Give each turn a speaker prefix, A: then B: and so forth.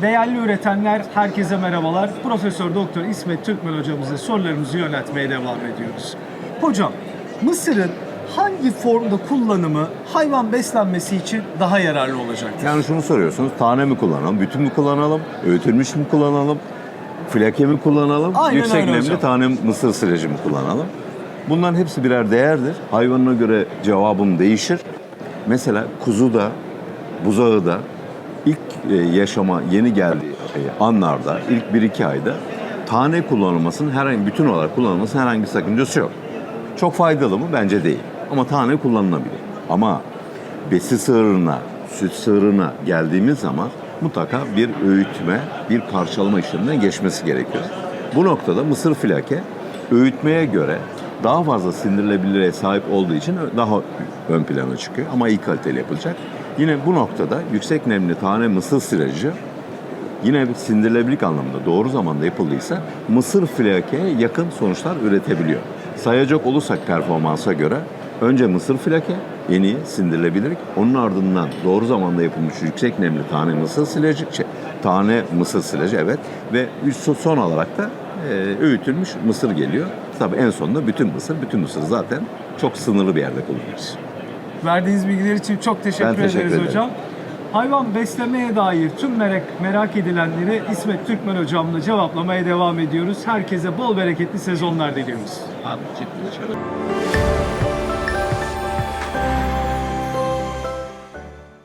A: Değerli üretenler, herkese merhabalar. Profesör Doktor İsmet Türkmen hocamıza sorularımızı yöneltmeye devam ediyoruz. Hocam, mısırın hangi formda kullanımı hayvan beslenmesi için daha yararlı olacaktır?
B: Yani şunu soruyorsunuz, tane mi kullanalım, bütün mü kullanalım, öğütülmüş mü kullanalım, flake mi kullanalım,
A: Aynen
B: yüksek
A: öyle
B: nemli
A: hocam.
B: tane mısır silajı mı kullanalım? Bunların hepsi birer değerdir. Hayvanına göre cevabım değişir. Mesela kuzu da, buzağı da ilk yaşama yeni geldiği anlarda, ilk 1-2 ayda tane kullanılmasının bütün olarak kullanılmasının herhangi bir sakıncası yok. Çok faydalı mı? Bence değil. Ama tane kullanılabilir. Ama besi sığırına, süt sığırına geldiğimiz zaman mutlaka bir öğütme, bir parçalama işleminden geçmesi gerekiyor. Bu noktada mısır flake öğütmeye göre daha fazla sindirilebilirliğe sahip olduğu için daha ön plana çıkıyor ama iyi kaliteli yapılacak. Yine bu noktada yüksek nemli tane mısır silajı yine bir sindirilebilirlik anlamında doğru zamanda yapıldıysa mısır flakeye yakın sonuçlar üretebiliyor. Sayacak olursak performansa göre önce mısır flake en iyi sindirilebilirlik, onun ardından doğru zamanda yapılmış yüksek nemli tane mısır silajı evet ve son olarak da öğütülmüş mısır geliyor. Tabii en sonunda bütün mısır zaten çok sınırlı bir yerde kullanıyoruz.
A: Verdiğiniz bilgiler için çok teşekkür
B: teşekkür
A: ederiz
B: ederim.
A: hocam. Hayvan beslemeye dair tüm merak edilenleri İsmet Türkmen hocamla cevaplamaya devam ediyoruz. Herkese bol bereketli sezonlar diliyoruz.
C: Abi çıktı dışarı.